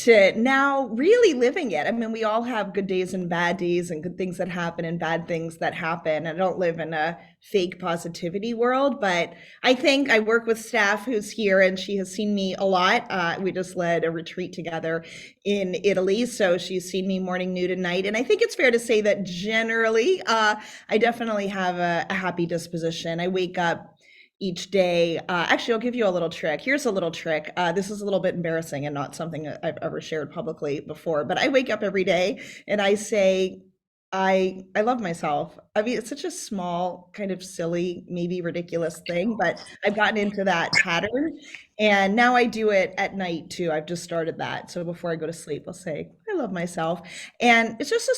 to now really living it. I mean, we all have good days and bad days and good things that happen and bad things that happen. I don't live in a fake positivity world, but I think I work with staff who's here and she has seen me a lot. We just led a retreat together in Italy. So she's seen me morning, noon, and night. And I think it's fair to say that generally, I definitely have a happy disposition. I wake up each day. Actually, I'll give you a little trick. Here's a little trick. This is a little bit embarrassing and not something that I've ever shared publicly before, but I wake up every day and I say, I love myself. I mean, it's such a small, kind of silly, maybe ridiculous thing, but I've gotten into that pattern. And now I do it at night too. I've just started that. So before I go to sleep, I'll say, I love myself. And it's just a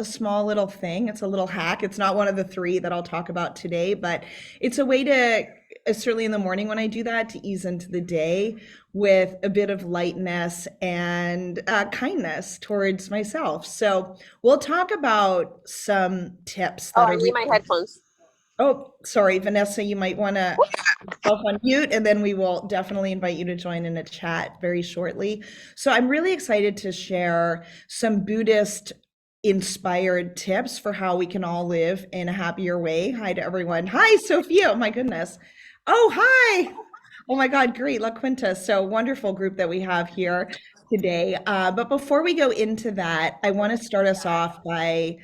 small little thing. It's a little hack. It's not one of the three that I'll talk about today, but it's a way to, certainly in the morning when I do that, to ease into the day with a bit of lightness and kindness towards myself. So we'll talk about some tips Oh, that I are need really, my headphones. oh, sorry, Vanessa, you might want to self unmute and then we will definitely invite you to join in a chat very shortly. So I'm really excited to share some Buddhist inspired tips for how we can all live in a happier way. Hi to everyone. Hi, Sophia. Oh my goodness. Oh, hi. Oh my God, great. La Quinta. So wonderful group that we have here today. But before we go into that, I want to start us off by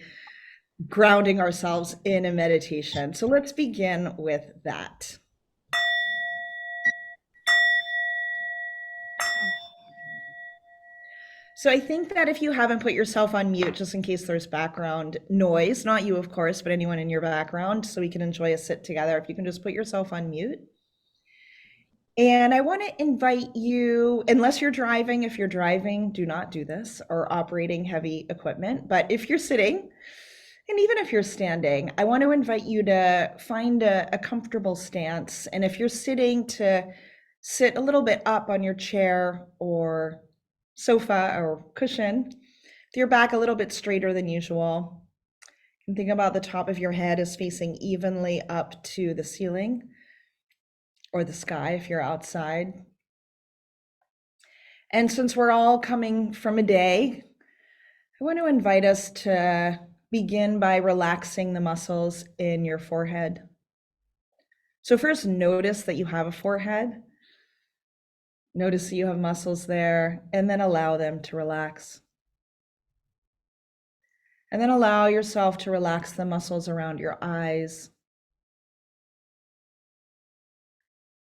grounding ourselves in a meditation. So let's begin with that. So I think that if you haven't put yourself on mute, just in case there's background noise, not you, of course, but anyone in your background, so we can enjoy a sit together, if you can just put yourself on mute. And I want to invite you, unless you're driving, if you're driving, do not do this, or operating heavy equipment. But if you're sitting, and even if you're standing, I want to invite you to find a comfortable stance. And if you're sitting, to sit a little bit up on your chair or sofa or cushion, with your back a little bit straighter than usual. And think about the top of your head is facing evenly up to the ceiling or the sky if you're outside. And since we're all coming from a day, I want to invite us to begin by relaxing the muscles in your forehead. So first, notice that you have a forehead. Notice that you have muscles there, and then allow them to relax. And then allow yourself to relax the muscles around your eyes.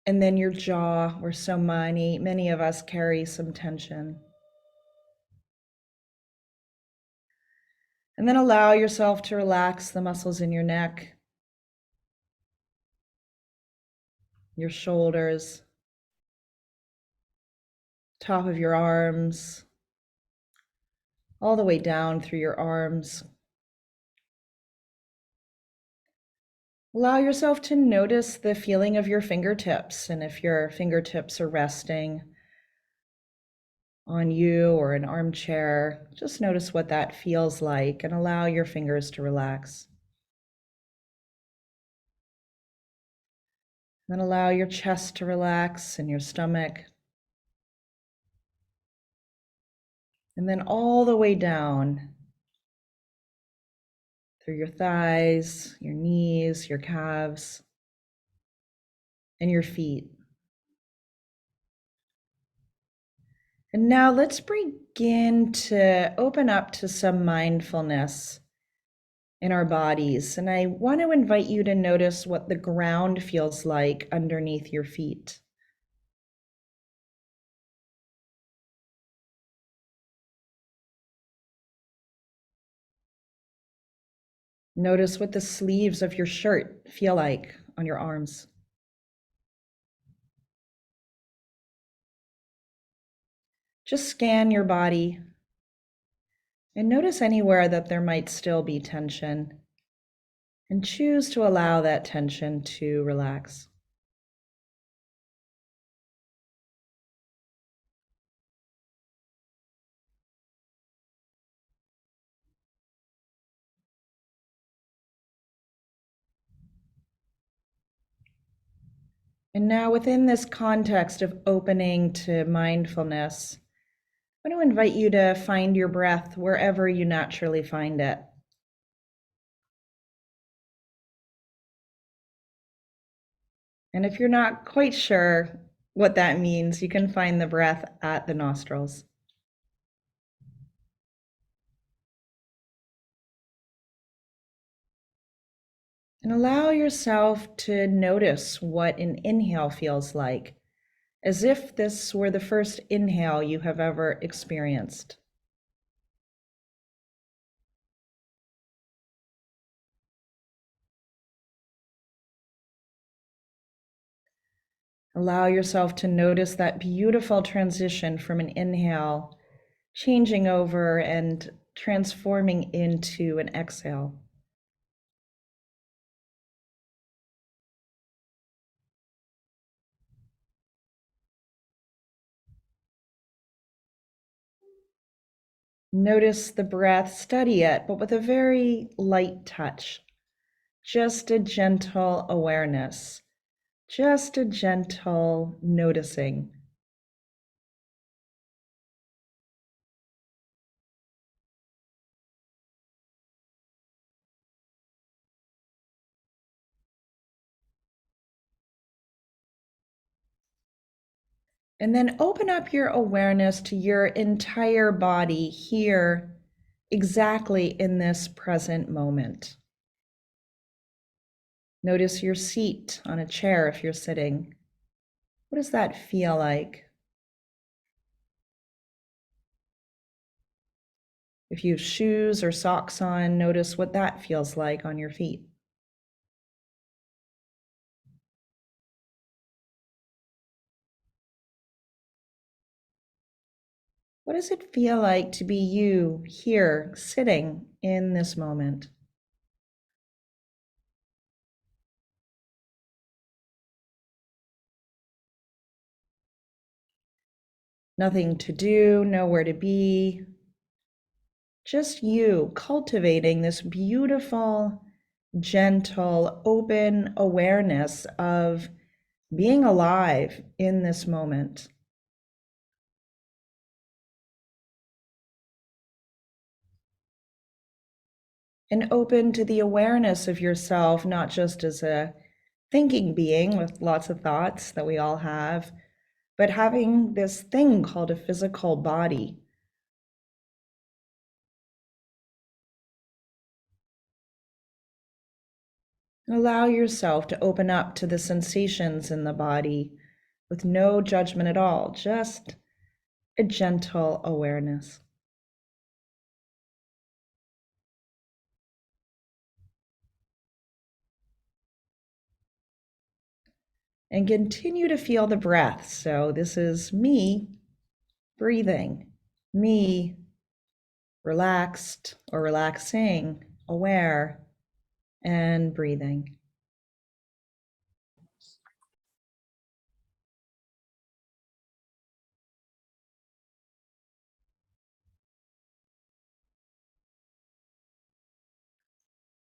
And then your jaw, where so many of us carry some tension. And then allow yourself to relax the muscles in your neck, your shoulders, top of your arms, all the way down through your arms. Allow yourself to notice the feeling of your fingertips, and if your fingertips are resting on you or an armchair, just notice what that feels like and allow your fingers to relax. Then allow your chest to relax and your stomach. And then all the way down through your thighs, your knees, your calves, and your feet. And now let's begin to open up to some mindfulness in our bodies. And I want to invite you to notice what the ground feels like underneath your feet. Notice what the sleeves of your shirt feel like on your arms. Just scan your body and notice anywhere that there might still be tension, and choose to allow that tension to relax. And now, within this context of opening to mindfulness, I want to invite you to find your breath wherever you naturally find it. And if you're not quite sure what that means, you can find the breath at the nostrils. And allow yourself to notice what an inhale feels like, as if this were the first inhale you have ever experienced. Allow yourself to notice that beautiful transition from an inhale, changing over and transforming into an exhale. Notice the breath, study it, but with a very light touch. Just a gentle awareness, just a gentle noticing. And then open up your awareness to your entire body here, exactly in this present moment. Notice your seat on a chair if you're sitting. What does that feel like? If you have shoes or socks on, notice what that feels like on your feet. What does it feel like to be you here, sitting in this moment? Nothing to do, nowhere to be. Just you cultivating this beautiful, gentle, open awareness of being alive in this moment. And open to the awareness of yourself, not just as a thinking being with lots of thoughts that we all have, but having this thing called a physical body. Allow yourself to open up to the sensations in the body with no judgment at all, just a gentle awareness. And continue to feel the breath. So this is me breathing, me relaxed or relaxing, aware, and breathing.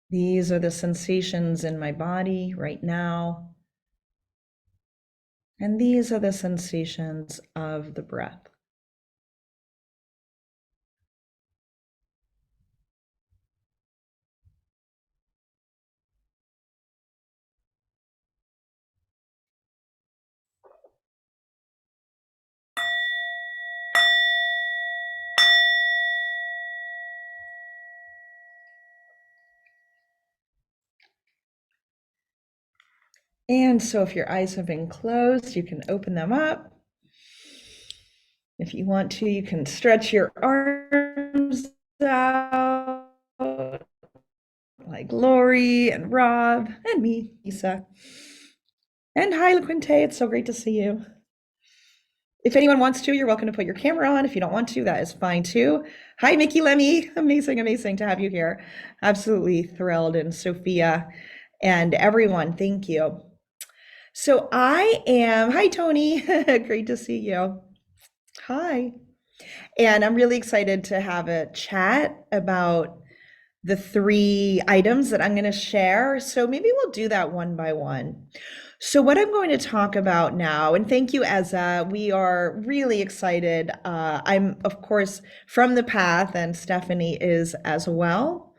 These are the sensations in my body right now. And these are the sensations of the breath. And so if your eyes have been closed, you can open them up. If you want to, you can stretch your arms out like Lori and Rob and me, Lisa. And hi, LaQuinte, it's so great to see you. If anyone wants to, you're welcome to put your camera on. If you don't want to, that is fine too. Hi, Mickey Lemmy. Amazing, amazing to have you here. Absolutely thrilled. And Sophia and everyone, thank you. So hi, Tony. Great to see you. Hi. And I'm really excited to have a chat about the three items that I'm going to share. So maybe we'll do that one by one. So, what I'm going to talk about now, and thank you, Ezza. We are really excited. I'm, of course, from the path, and Stephanie is as well.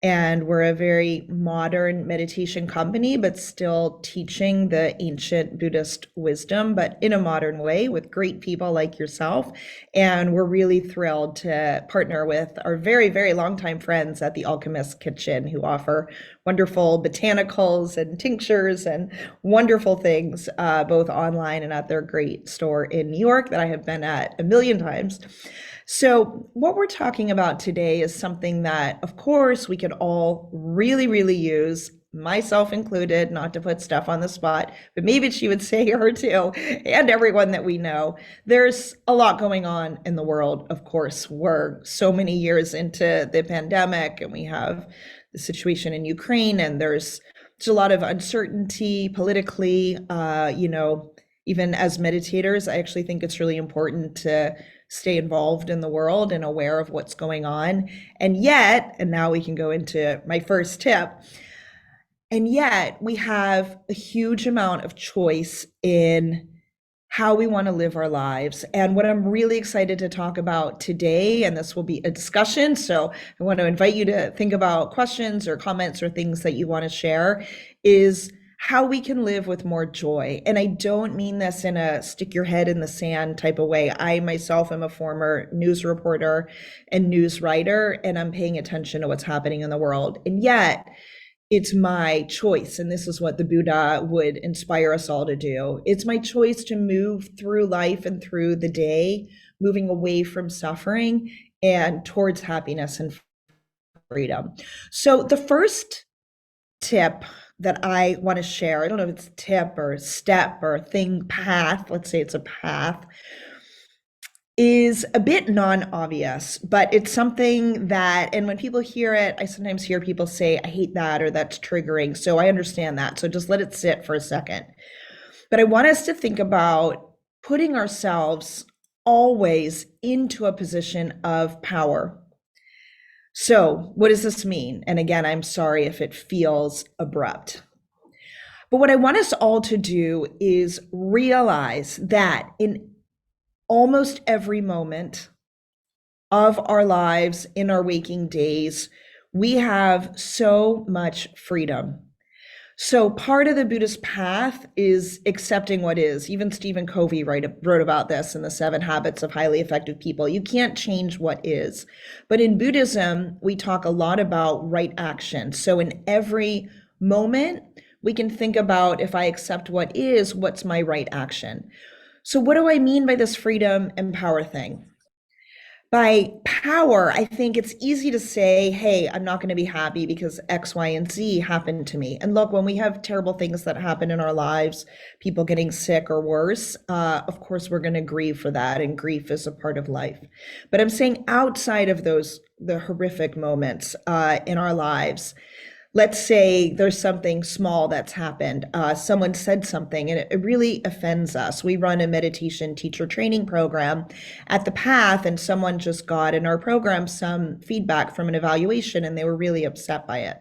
And we're a very modern meditation company, but still teaching the ancient Buddhist wisdom, but in a modern way with great people like yourself. And we're really thrilled to partner with our very, very longtime friends at the Alchemist Kitchen, who offer wonderful botanicals and tinctures and wonderful things, both online and at their great store in New York that I have been at a million times. So, what we're talking about today is something that, of course, we could all really, really use, myself included, not to put Steph on the spot, but maybe she would say her too, and everyone that we know. There's a lot going on in the world, of course. We're so many years into the pandemic, and we have the situation in Ukraine, and there's a lot of uncertainty politically. Even as meditators, I actually think it's really important to stay involved in the world and aware of what's going on. And yet, and now we can go into my first tip, and yet we have a huge amount of choice in how we want to live our lives. And what I'm really excited to talk about today, and this will be a discussion, so I want to invite you to think about questions or comments or things that you want to share, is how we can live with more joy. And I don't mean this in a stick your head in the sand type of way. I myself am a former news reporter and news writer, and I'm paying attention to what's happening in the world. And yet, it's my choice, and this is what the Buddha would inspire us all to do. It's my choice to move through life and through the day, moving away from suffering and towards happiness and freedom. So, the first tip that I want to share, I don't know if it's tip or step or thing, path, let's say it's a path, is a bit non-obvious, but it's something that, and when people hear it, I sometimes hear people say, I hate that, or that's triggering. So I understand that. So just let it sit for a second. But I want us to think about putting ourselves always into a position of power. So what does this mean? And again, I'm sorry if it feels abrupt. But what I want us all to do is realize that in almost every moment of our lives in our waking days, we have so much freedom. So part of the Buddhist path is accepting what is. Even Stephen Covey wrote about this in the 7 Habits of Highly Effective People. You can't change what is. But in Buddhism, we talk a lot about right action. So in every moment, we can think about, if I accept what is, what's my right action? So what do I mean by this freedom and power thing? By power, I think it's easy to say, hey, I'm not going to be happy because X, Y, and Z happened to me. And look, when we have terrible things that happen in our lives, people getting sick or worse, of course, we're going to grieve for that. And grief is a part of life. But I'm saying outside of those, the horrific moments in our lives, let's say there's something small that's happened. Someone said something and it really offends us. We run a meditation teacher training program at the Path, and someone just got in our program some feedback from an evaluation and they were really upset by it.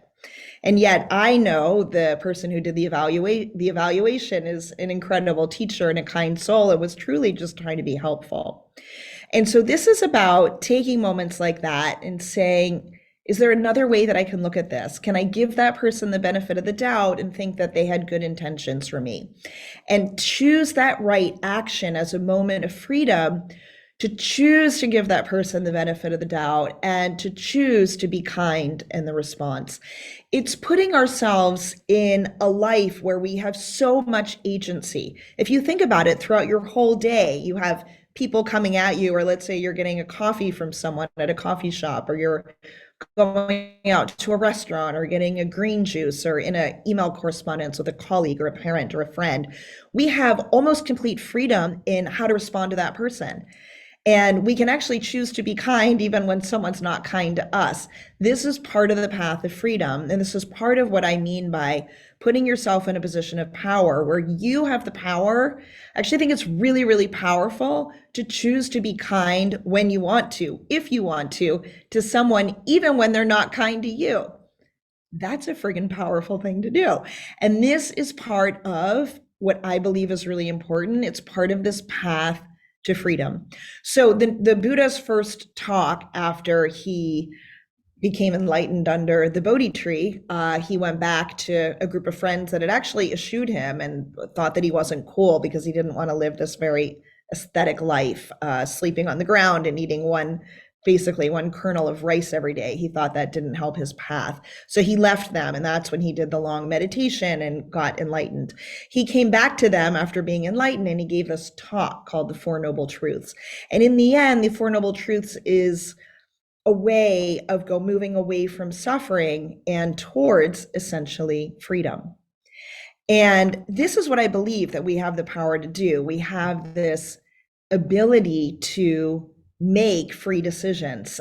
And yet I know the person who did the evaluation is an incredible teacher and a kind soul. It was truly just trying to be helpful. And so this is about taking moments like that and saying, is there another way that I can look at this? Can I give that person the benefit of the doubt and think that they had good intentions for me? And choose that right action as a moment of freedom, to choose to give that person the benefit of the doubt and to choose to be kind in the response. It's putting ourselves in a life where we have so much agency. If you think about it, throughout your whole day, you have people coming at you, or let's say you're getting a coffee from someone at a coffee shop, or you're going out to a restaurant or getting a green juice or in an email correspondence with a colleague or a parent or a friend. We have almost complete freedom in how to respond to that person. And we can actually choose to be kind even when someone's not kind to us. This is part of the path of freedom. And this is part of what I mean by putting yourself in a position of power where you have the power. I actually think it's really, really powerful to choose to be kind when you want to, if you want to someone, even when they're not kind to you. That's a friggin' powerful thing to do. And this is part of what I believe is really important. It's part of this path to freedom. So the Buddha's first talk after he became enlightened under the Bodhi tree, he went back to a group of friends that had actually eschewed him and thought that he wasn't cool because he didn't want to live this very aesthetic life, sleeping on the ground and eating basically one kernel of rice every day. He thought that didn't help his path. So he left them, and that's when he did the long meditation and got enlightened. He came back to them after being enlightened, and he gave this talk called the Four Noble Truths. And in the end, the Four Noble Truths is a way of moving away from suffering and towards essentially freedom. And this is what I believe that we have the power to do. We have this ability to make free decisions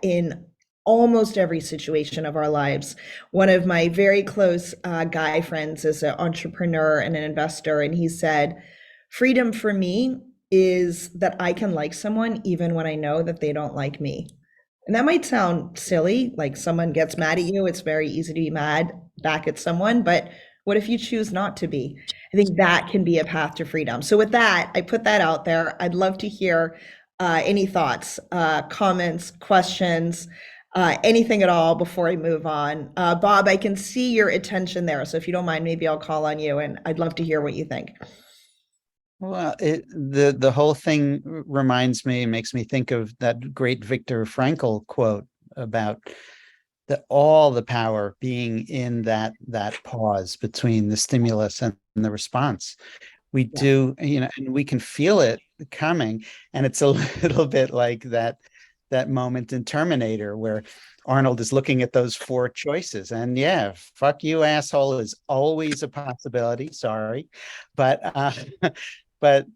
in almost every situation of our lives. One of my very close guy friends is an entrepreneur and an investor, and he said, freedom for me is that I can like someone even when I know that they don't like me. And that might sound silly, like someone gets mad at you, it's very easy to be mad back at someone, but what if you choose not to be? I think that can be a path to freedom. So with that, I put that out there. I'd love to hear any thoughts, comments, questions, anything at all before I move on. Bob, I can see your attention there. So if you don't mind, maybe I'll call on you and I'd love to hear what you think. Well, the whole thing reminds me, makes me think of that great Viktor Frankl quote about all the power being in that pause between the stimulus and the response. We Yeah. do, and we can feel it coming, and it's a little bit like that moment in Terminator where Arnold is looking at those four choices, and yeah, fuck you, asshole is always a possibility. Sorry, but but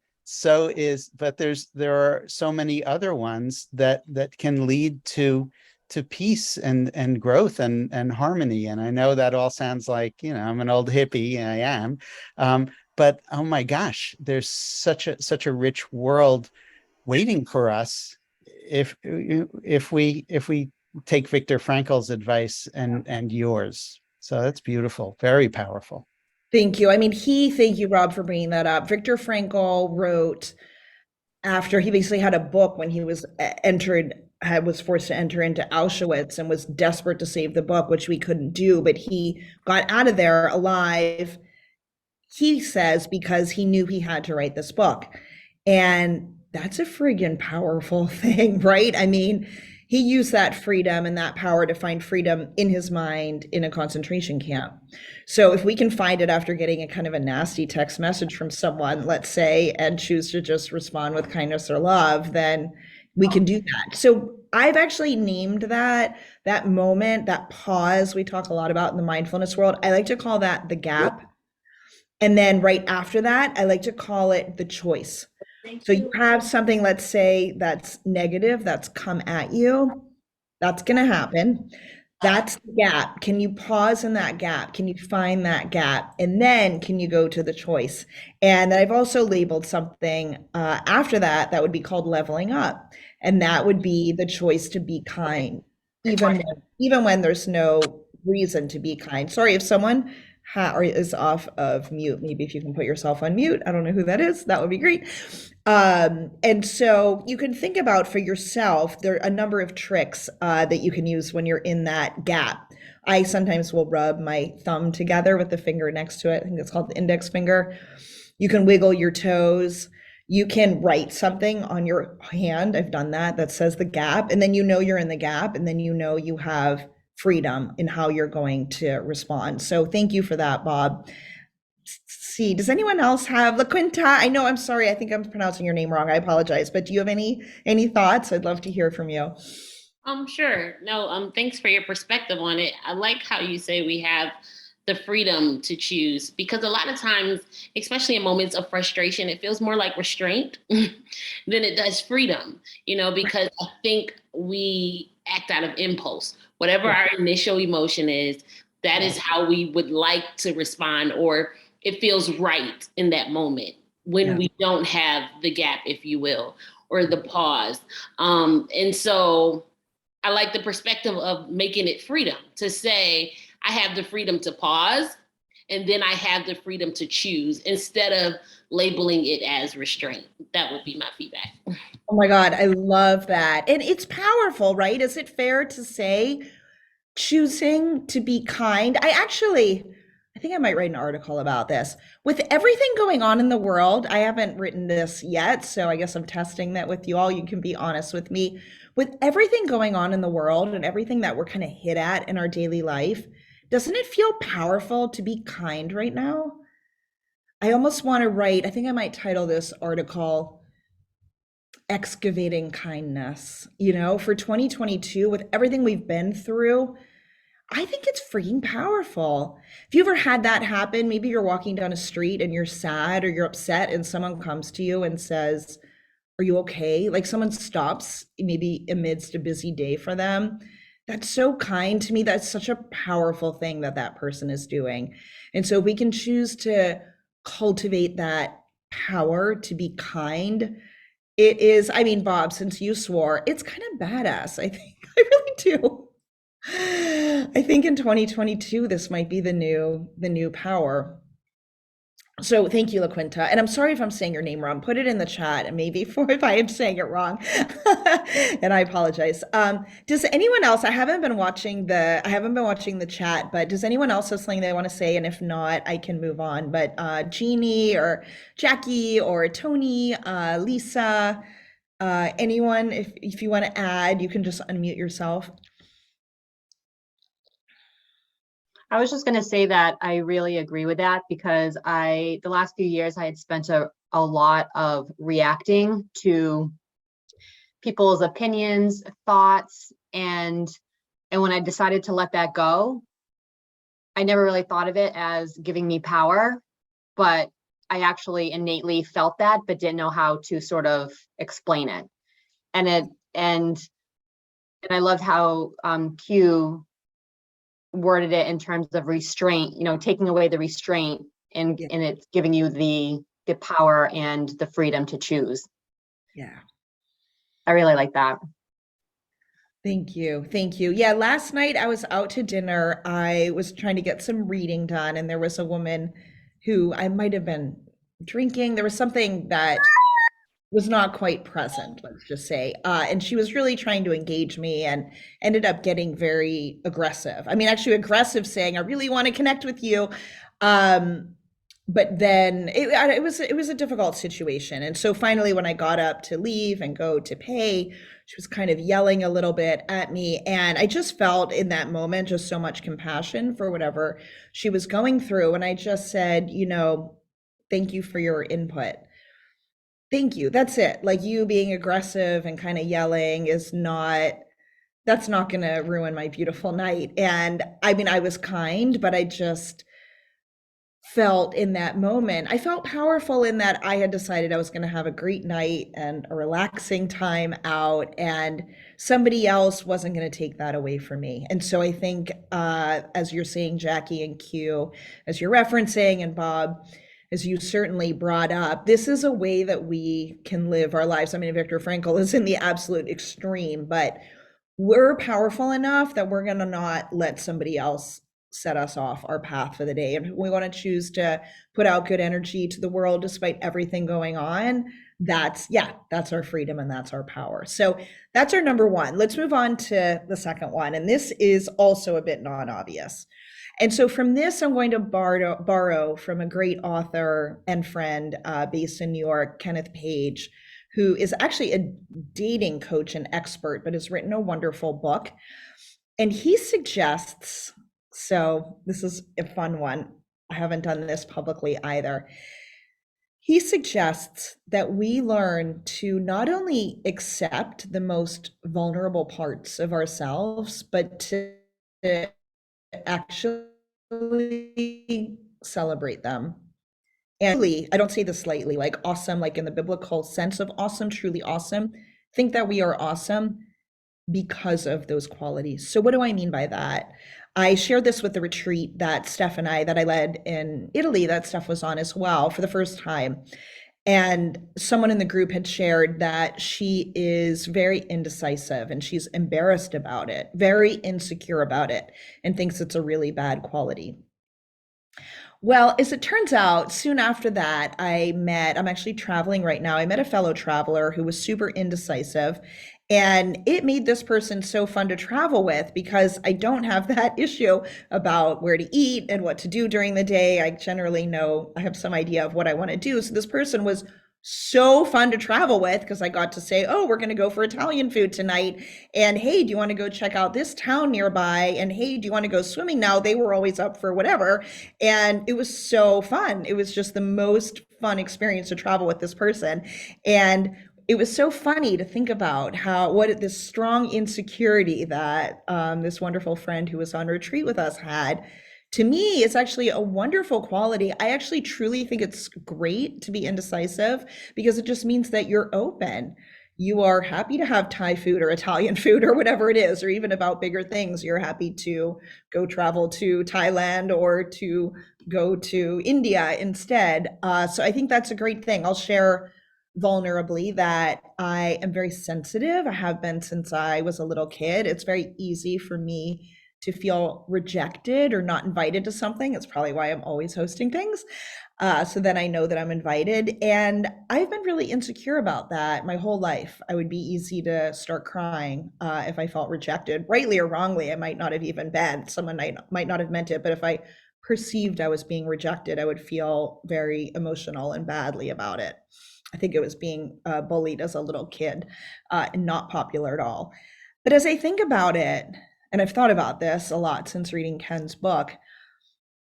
there are so many other ones that can lead to peace and growth and harmony. And I know that all sounds like, I'm an old hippie, and I am. But oh my gosh, there's such a rich world waiting for us if we take Viktor Frankl's advice and yours. So that's beautiful, very powerful. Thank you. I mean, thank you, Rob, for bringing that up. Viktor Frankl wrote after he basically had a book when he was was forced to enter into Auschwitz and was desperate to save the book, which we couldn't do, but he got out of there alive, he says, because he knew he had to write this book. And that's a friggin' powerful thing, right? I mean, he used that freedom and that power to find freedom in his mind in a concentration camp. So if we can find it after getting a kind of a nasty text message from someone, let's say, and choose to just respond with kindness or love, then we can do that. So I've actually named that moment, that pause we talk a lot about in the mindfulness world. I like to call that the gap. And then right after that, I like to call it the choice. So you have something, let's say, that's negative, that's come at you. That's going to happen. That's the gap. Can you pause in that gap? Can you find that gap? And then can you go to the choice? And I've also labeled something after that that would be called leveling up. And that would be the choice to be kind, even when there's no reason to be kind. Sorry if someone or is off of mute. Maybe if you can put yourself on mute. I don't know who that is. That would be great. And so you can think about for yourself, there are a number of tricks that you can use when you're in that gap. I sometimes will rub my thumb together with the finger next to it. I think it's called the index finger. You can wiggle your toes. You can write something on your hand. I've done that. That says the gap. And then you know you're in the gap. And then you know you have freedom in how you're going to respond. So thank you for that, Bob. See, does anyone else have La Quinta? I know, I'm sorry, I think I'm pronouncing your name wrong. I apologize, but do you have any thoughts? I'd love to hear from you. Sure. No, thanks for your perspective on it. I like how you say we have the freedom to choose, because a lot of times, especially in moments of frustration, it feels more like restraint than it does freedom, because I think we act out of impulse. Whatever Yeah. our initial emotion is, that Yeah. is how we would like to respond, or it feels right in that moment when Yeah. we don't have the gap, if you will, or the pause. And so I like the perspective of making it freedom to say, I have the freedom to pause, and then I have the freedom to choose instead of labeling it as restraint. That would be my feedback. Oh my God, I love that. And it's powerful, right? Is it fair to say choosing to be kind? I think I might write an article about this. With everything going on in the world, I haven't written this yet, so I guess I'm testing that with you all. You can be honest with me. With everything going on in the world and everything that we're kind of hit at in our daily life, doesn't it feel powerful to be kind right now? I almost want to write, I think I might title this article Excavating Kindness. For 2022, with everything we've been through, I think it's freaking powerful. If you ever had that happen, maybe you're walking down a street and you're sad or you're upset, and someone comes to you and says, "Are you okay?" Like someone stops, maybe amidst a busy day for them. That's so kind to me. That's such a powerful thing that that person is doing. And so we can choose to cultivate that power to be kind. It is, I mean, Bob, since you swore, it's kind of badass. I think I really do. I think in 2022 this might be the new power. So thank you, LaQuinta. And I'm sorry if I'm saying your name wrong. Put it in the chat and maybe for if I am saying it wrong. And I apologize. Does anyone else, I haven't been watching the chat, but does anyone else have something they want to say? And if not, I can move on. But Jeannie or Jackie or Tony, Lisa, anyone, if you want to add, you can just unmute yourself. I was just going to say that I really agree with that because the last few years, I had spent a lot of reacting to people's opinions, thoughts, and when I decided to let that go, I never really thought of it as giving me power, but I actually innately felt that, but didn't know how to sort of explain it. And it and and I loved how Q worded it in terms of restraint, taking away the restraint and Yeah. it's giving you the power and the freedom to choose. Yeah. I really like that. Thank you. Thank you. Yeah, last night I was out to dinner. I was trying to get some reading done, and there was a woman who I might have been drinking. There was something that was not quite present, let's just say. And she was really trying to engage me and ended up getting very aggressive. I mean, actually aggressive, saying, "I really want to connect with you." Um, but then it was a difficult situation. And so finally, when I got up to leave and go to pay, she was kind of yelling a little bit at me. And I just felt in that moment just so much compassion for whatever she was going through. And I just said, thank you for your input. Thank you. That's it. Like you being aggressive and kind of yelling that's not going to ruin my beautiful night. And I mean, I was kind, but I just felt in that moment, I felt powerful in that I had decided I was going to have a great night and a relaxing time out, and somebody else wasn't going to take that away from me. And so I think, as you're saying, Jackie and Q, as you're referencing, and Bob, as you certainly brought up, this is a way that we can live our lives. I mean, Viktor Frankl is in the absolute extreme, but we're powerful enough that we're going to not let somebody else set us off our path for the day. And we want to choose to put out good energy to the world despite everything going on. That's our freedom and that's our power. So that's our number one. Let's move on to the second one. And this is also a bit non-obvious. And so from this, I'm going to borrow from a great author and friend based in New York, Kenneth Page, who is actually a dating coach and expert, but has written a wonderful book. And he suggests, so this is a fun one. I haven't done this publicly either. He suggests that we learn to not only accept the most vulnerable parts of ourselves, but to actually really celebrate them. And really, I don't say this lightly, like awesome, like in the biblical sense of awesome, truly awesome. Think that we are awesome because of those qualities. So what do I mean by that? I shared this with the retreat that Steph and that I led in Italy, that Steph was on as well for the first time. And someone in the group had shared that she is very indecisive and she's embarrassed about it, very insecure about it, and thinks it's a really bad quality. Well, as it turns out, soon after that, I'm actually traveling right now. I met a fellow traveler who was super indecisive. And it made this person so fun to travel with because I don't have that issue about where to eat and what to do during the day. I generally know I have some idea of what I want to do. So this person was so fun to travel with because I got to say, oh, we're going to go for Italian food tonight. And hey, do you want to go check out this town nearby? And hey, do you want to go swimming now? They were always up for whatever. And it was so fun. It was just the most fun experience to travel with this person. And it was so funny to think about what this strong insecurity that this wonderful friend who was on retreat with us had. To me, it's actually a wonderful quality. I actually truly think it's great to be indecisive because it just means that you're open. You are happy to have Thai food or Italian food or whatever it is, or even about bigger things. You're happy to go travel to Thailand or to go to India instead. So I think that's a great thing. I'll share vulnerably that I am very sensitive. I have been since I was a little kid. It's very easy for me to feel rejected or not invited to something. It's probably why I'm always hosting things. So then I know that I'm invited. And I've been really insecure about that my whole life. I would be easy to start crying if I felt rejected, rightly or wrongly. I might not have even been. Someone might not have meant it, but if I perceived I was being rejected, I would feel very emotional and badly about it. I think it was being bullied as a little kid and not popular at all. But as I think about it, and I've thought about this a lot since reading Ken's book, I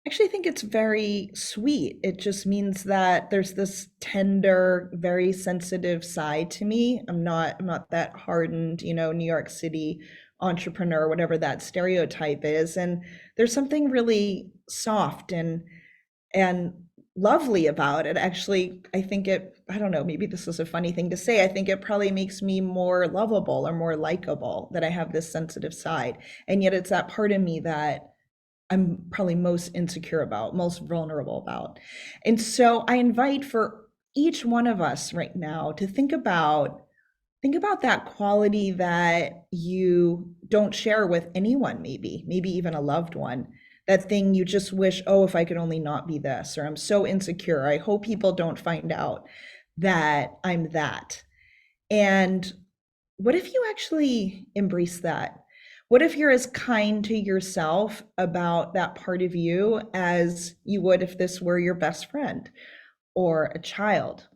actually think it's very sweet. It just means that there's this tender, very sensitive side to me. I'm not that hardened, New York City entrepreneur, whatever that stereotype is. And there's something really soft and lovely about it. Actually, I don't know, maybe this is a funny thing to say. I think it probably makes me more lovable or more likable that I have this sensitive side. And yet it's that part of me that I'm probably most insecure about, most vulnerable about. And so I invite for each one of us right now to think about that quality that you don't share with anyone, maybe even a loved one. That thing you just wish, oh, if I could only not be this, or I'm so insecure. I hope people don't find out that I'm that. And what if you actually embrace that? What if you're as kind to yourself about that part of you as you would if this were your best friend or a child?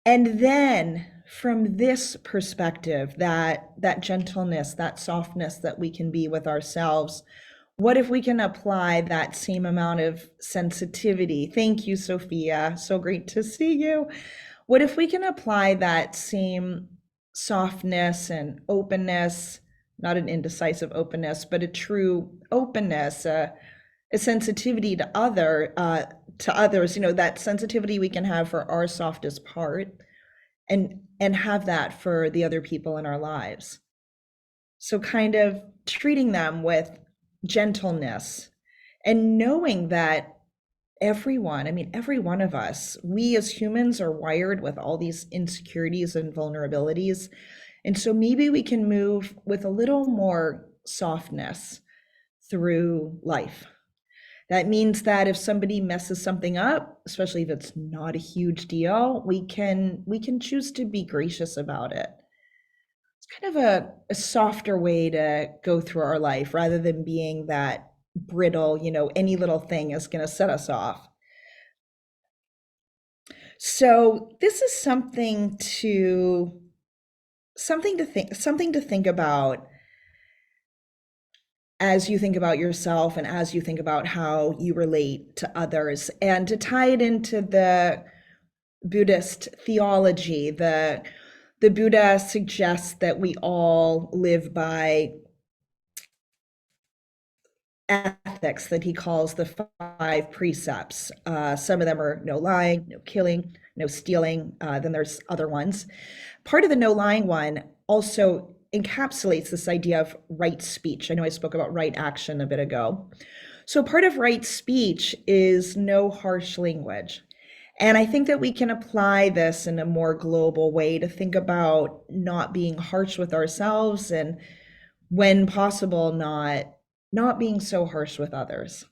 And then from this perspective, that gentleness, that softness that we can be with ourselves, what if we can apply that same amount of sensitivity? Thank you, Sophia. So great to see you. What if we can apply that same softness and openness, not an indecisive openness, but a true openness, a sensitivity to others, that sensitivity we can have for our softest part and have that for the other people in our lives. So kind of treating them with gentleness and knowing that every one of us, we as humans are wired with all these insecurities and vulnerabilities. And so maybe we can move with a little more softness through life. That means that if somebody messes something up, especially if it's not a huge deal, we can choose to be gracious about it. It's kind of a softer way to go through our life rather than being that brittle, any little thing is going to set us off. So this is something to think about as you think about yourself and as you think about how you relate to others, and to tie it into the Buddhist theology. The Buddha suggests that we all live by ethics that he calls the 5 precepts. Some of them are no lying, no killing, no stealing. Then there's other ones. Part of the no lying one also encapsulates this idea of right speech. I know I spoke about right action a bit ago. So part of right speech is no harsh language. And I think that we can apply this in a more global way to think about not being harsh with ourselves, and when possible, not being so harsh with others.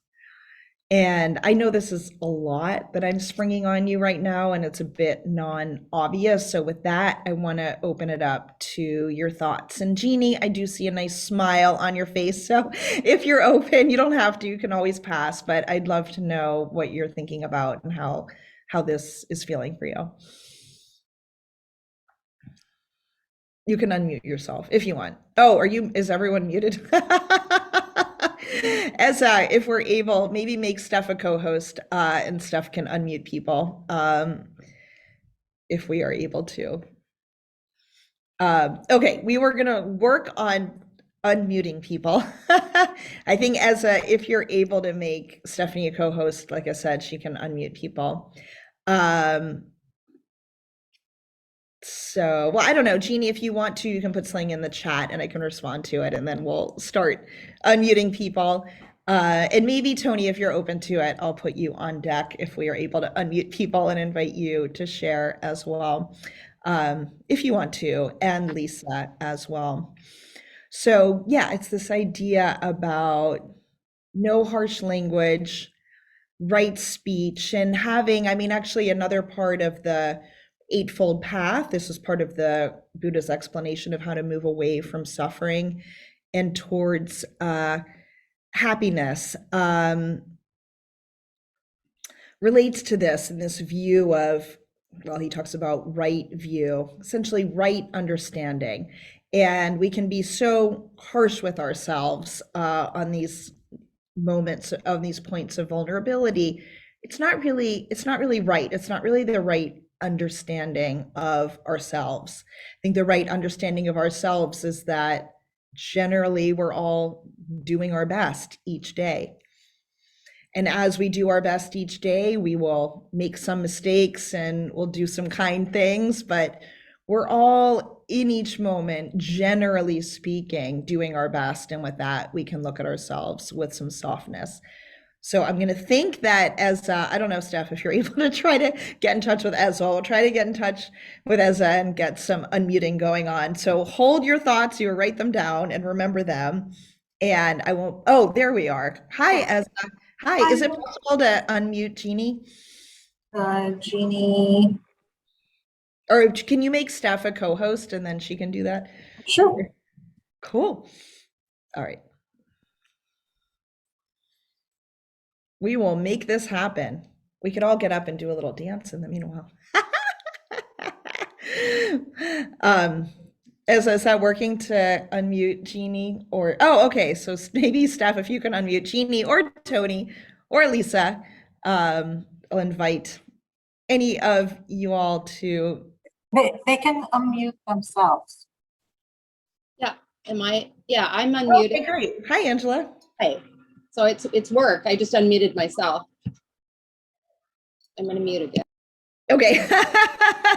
And I know this is a lot that I'm springing on you right now, and it's a bit non-obvious. So with that, I want to open it up to your thoughts. And Jeannie, I do see a nice smile on your face. So if you're open, you don't have to, you can always pass, but I'd love to know what you're thinking about and how this is feeling for you. You can unmute yourself if you want. Oh, is everyone muted? As if we're able, maybe make Steph a co-host, and Steph can unmute people, if we are able to. Okay, we were gonna work on unmuting people. I think if you're able to make Stephanie a co-host, like I said, she can unmute people. So, well, I don't know, Jeannie, if you want to, you can put something in the chat and I can respond to it, and then we'll start unmuting people. And maybe Tony, if you're open to it, I'll put you on deck if we are able to unmute people and invite you to share as well, if you want to, and Lisa as well. So yeah, it's this idea about no harsh language, right speech, and having, I mean, actually another part of the Eightfold Path, this is part of the Buddha's explanation of how to move away from suffering and towards happiness, relates to this, and this view of, well, he talks about right view, essentially right understanding. And we can be so harsh with ourselves on these moments, of these points of vulnerability. It's not really right. It's not really the right understanding of ourselves. I think the right understanding of ourselves is that generally we're all doing our best each day. And as we do our best each day, we will make some mistakes and we'll do some kind things, but we're all in each moment, generally speaking, doing our best. And with that, we can look at ourselves with some softness. So I'm going to think that as, I don't know, Steph, if you're able to try to get in touch with Ezra, we'll try to get in touch with Ezra and get some unmuting going on. So hold your thoughts, you write them down and remember them. And I won't, oh, there we are. Hi, Ezra. Hi, is it possible to unmute Jeannie? Jeannie. Or can you make Steph a co-host and then she can do that? Sure. Cool. All right. We will make this happen. We could all get up and do a little dance in the meanwhile. Is that working to unmute Jeannie? Or, oh, okay, so maybe Steph, if you can unmute Jeannie or Tony or Lisa, I'll invite any of you all to. They can unmute themselves. Yeah, yeah, I'm Okay, unmuted. great. Hi, Angela. Hey, so it's work. I just unmuted myself. I'm gonna mute again. Okay,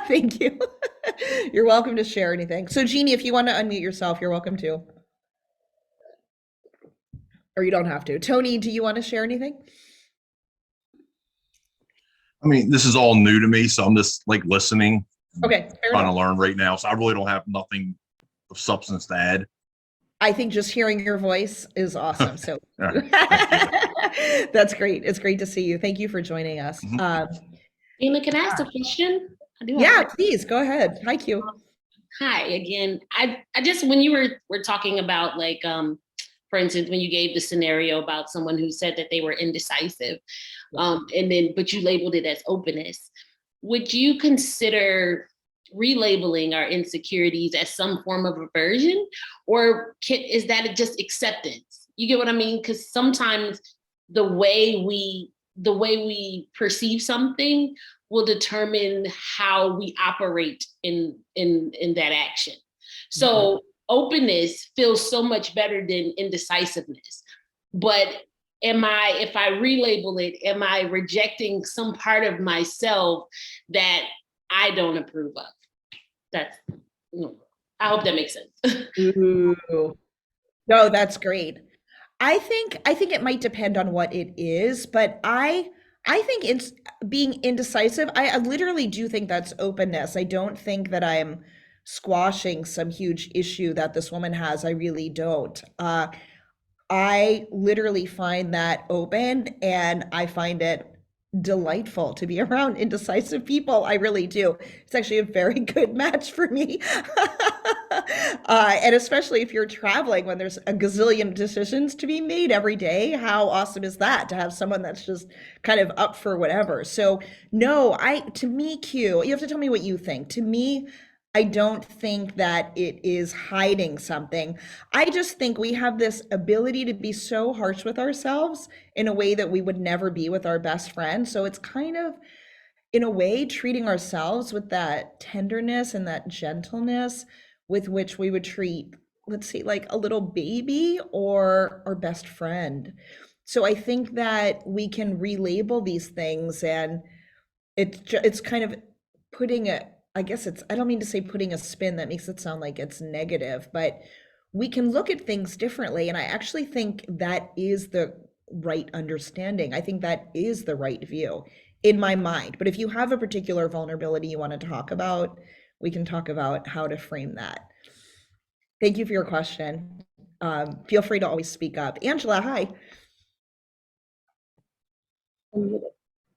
thank you. You're welcome to share anything. So Jeannie, if you want to unmute yourself, you're welcome to. Or you don't have to. Tony, do you want to share anything? I mean, this is all new to me, so I'm just like listening, Okay, fair trying enough. to learn right now. So I really don't have nothing of substance to add. I think just hearing your voice is awesome. So All right. that's great. It's great to see you. Thank you for joining us. Dina, can I ask a question? I do. Yeah, please go ahead. Hi, Q. Hi again. I just, when you were talking about, like, for instance, when you gave the scenario about someone who said that they were indecisive, and then but you labeled it as openness. Would you consider relabeling our insecurities as some form of aversion, or is that just acceptance? You get what I mean? Because sometimes the way we perceive something will determine how we operate in that action. So openness feels so much better than indecisiveness. but if I relabel it, am I rejecting some part of myself that I don't approve of? That's, I hope that makes sense. Ooh. No, that's great. I think it might depend on what it is, but I think it's being indecisive. I literally do think that's openness. I don't think that I'm squashing some huge issue that this woman has. I really don't. I literally find that open and I find it delightful to be around indecisive people. I really do. It's actually a very good match for me. And especially if you're traveling when there's a gazillion decisions to be made every day, how awesome is that to have someone that's just kind of up for whatever? So, no, to me, Q, you have to tell me what you think. To me, I don't think that it is hiding something. I just think we have this ability to be so harsh with ourselves in a way that we would never be with our best friend. So it's kind of, in a way, treating ourselves with that tenderness and that gentleness with which we would treat, let's say, like a little baby or our best friend. So I think that we can relabel these things, and it's kind of putting a, I guess it's, I don't mean to say putting a spin that makes it sound like it's negative, but we can look at things differently. And I actually think that is the right understanding. I think that is the right view in my mind. But if you have a particular vulnerability you want to talk about, we can talk about how to frame that. Thank you for your question. Feel free to always speak up. Angela, hi.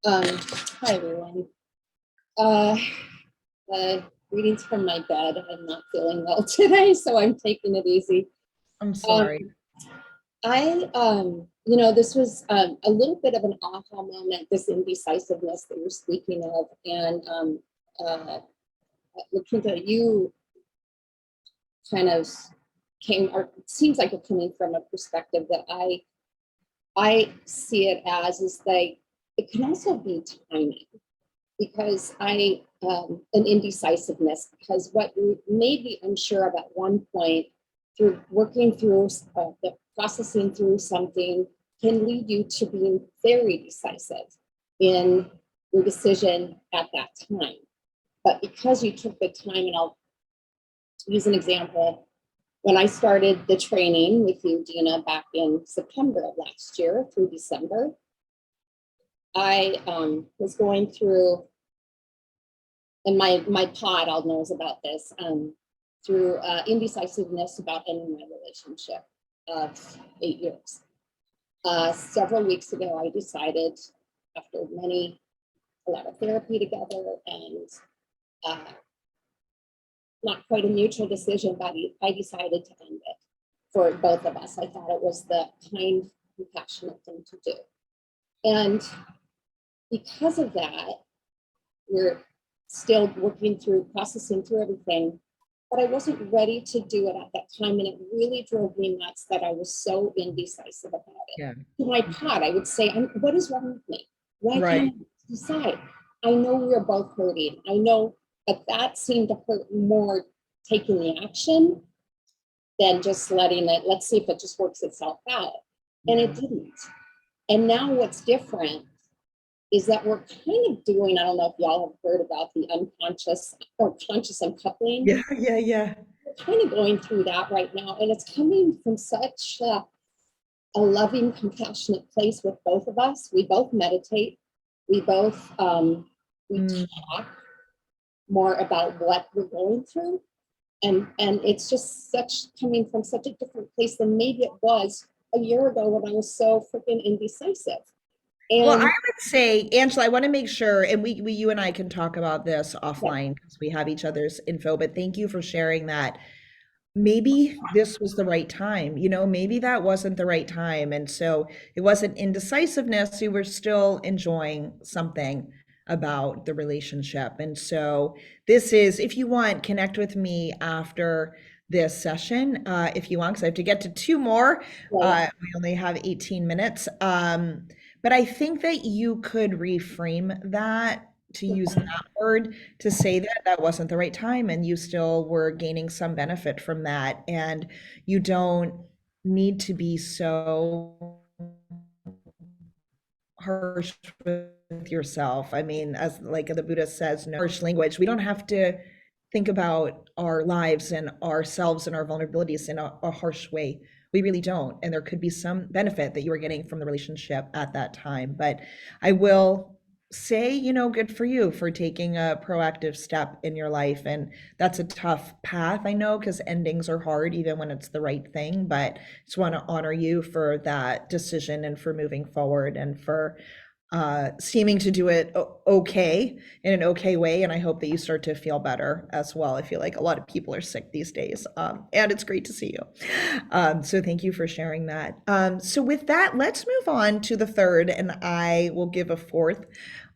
Hi, everyone. Uh, Greetings from my bed. I'm not feeling well today, so I'm taking it easy. I'm sorry. This was a little bit of an aha moment, this indecisiveness that you're speaking of, and Lakinta, you kind of came, or it seems like you're coming from a perspective that I see it as is like it can also be timing, because an indecisiveness, because what made me unsure of at one point through working through the processing through something can lead you to being very decisive in your decision at that time. But because you took the time, and I'll use an example, when I started the training with you, Dina, back in September of last year through December, I was going through, and my pod all knows about this, through indecisiveness about ending my relationship of 8 years. Several weeks ago, I decided, after a lot of therapy together and not quite a mutual decision, but I decided to end it for both of us. I thought it was the kind, compassionate thing to do. And because of that, we're still working through, processing through everything, but I wasn't ready to do it at that time. And it really drove me nuts that I was so indecisive about it. Yeah. To my pod, I would say, what is wrong with me? Why Right. can't I decide? I know we're both hurting. I know, but that seemed to hurt more taking the action than just letting it, let's see if it just works itself out. And it didn't. And now what's different is that we're kind of doing, I don't know if y'all have heard about the unconscious or conscious uncoupling. Yeah. We're kind of going through that right now. And it's coming from such a loving, compassionate place with both of us. We both meditate. We both, talk more about what we're going through. And it's just coming from such a different place than maybe it was a year ago when I was so freaking indecisive. Well, I And would say, Angela, I want to make sure, and you and I can talk about this offline because we have each other's info, but thank you for sharing that. Maybe this was the right time, maybe that wasn't the right time. And so it wasn't indecisiveness. You were still enjoying something about the relationship. And so this is, if you want, connect with me after this session, if you want, because I have to get to two more. We only have 18 minutes. But I think that you could reframe that, to use that word, to say that that wasn't the right time and you still were gaining some benefit from that. And you don't need to be so harsh with yourself. I mean, as like the Buddha says, no harsh language. We don't have to think about our lives and ourselves and our vulnerabilities in a harsh way. We really don't. And there could be some benefit that you were getting from the relationship at that time. But I will say, you know, good for you for taking a proactive step in your life. And that's a tough path, I know, because endings are hard, even when it's the right thing. But just want to honor you for that decision and for moving forward and for seeming to do it okay, in an okay way. And I hope that you start to feel better as well. I feel like a lot of people are sick these days, and it's great to see you. So thank you for sharing that. So with that, let's move on to the third, and I will give a fourth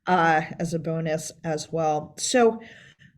as a bonus as well. So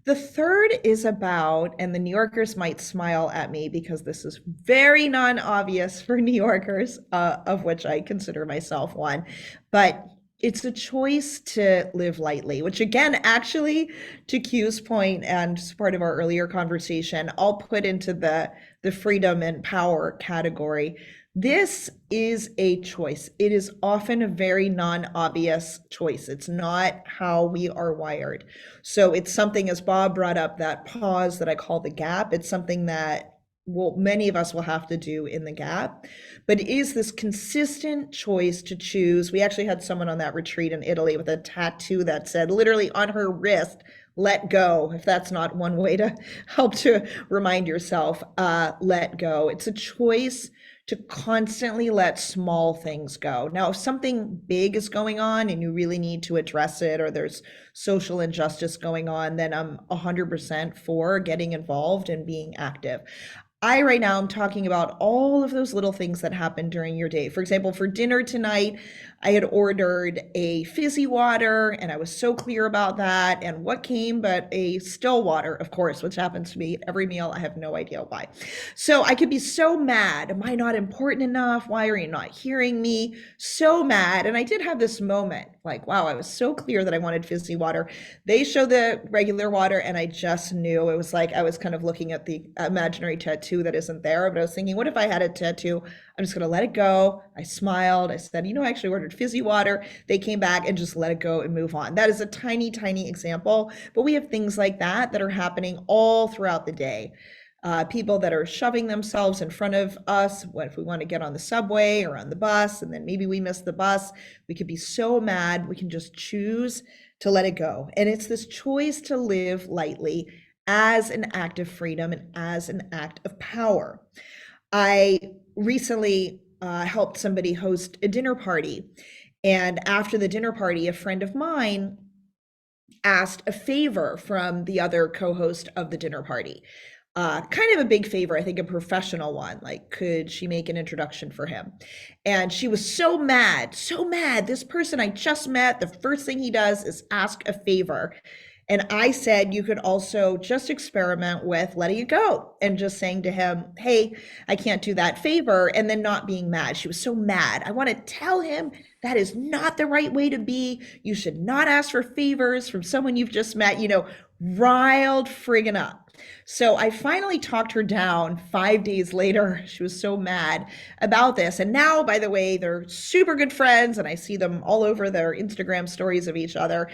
the third is about, and the New Yorkers might smile at me because this is very non-obvious for New Yorkers, of which I consider myself one, but it's a choice to live lightly, which again, actually, to Q's point and part of our earlier conversation, I'll put into the freedom and power category. This is a choice. It is often a very non-obvious choice. It's not how we are wired. So it's something, as Bob brought up, that pause that I call the gap. It's something that many of us will have to do in the gap, but it is this consistent choice to choose. We actually had someone on that retreat in Italy with a tattoo that said literally on her wrist, let go. If that's not one way to help to remind yourself, let go. It's a choice to constantly let small things go. Now, if something big is going on and you really need to address it, or there's social injustice going on, then I'm 100% for getting involved and being active. Right now I'm talking about all of those little things that happen during your day. For example, for dinner tonight, I had ordered a fizzy water and I was so clear about that. And what came but a still water, of course, which happens to me every meal. I have no idea why. So I could be so mad. Am I not important enough? Why are you not hearing me? So mad. And I did have this moment like, wow, I was so clear that I wanted fizzy water. They show the regular water and I just knew. It was like I was kind of looking at the imaginary tattoo that isn't there, but I was thinking, what if I had a tattoo? I'm just going to let it go. I smiled. I said, you know, I actually ordered fizzy water. They came back and just let it go and move on. That is a tiny, tiny example, but we have things like that that are happening all throughout the day. People that are shoving themselves in front of us. What if we want to get on the subway or on the bus and then maybe we miss the bus? We could be so mad. We can just choose to let it go. And it's this choice to live lightly as an act of freedom and as an act of power. I recently helped somebody host a dinner party. And after the dinner party, a friend of mine asked a favor from the other co-host of the dinner party. Kind of a big favor, I think a professional one. Like, could she make an introduction for him? And she was so mad, so mad. This person I just met, the first thing he does is ask a favor. And I said, you could also just experiment with letting it go and just saying to him, hey, I can't do that favor, and then not being mad. She was so mad. I want to tell him that is not the right way to be. You should not ask for favors from someone you've just met, you know, riled friggin' up. So I finally talked her down 5 days later. She was so mad about this. And now, by the way, they're super good friends and I see them all over their Instagram stories of each other.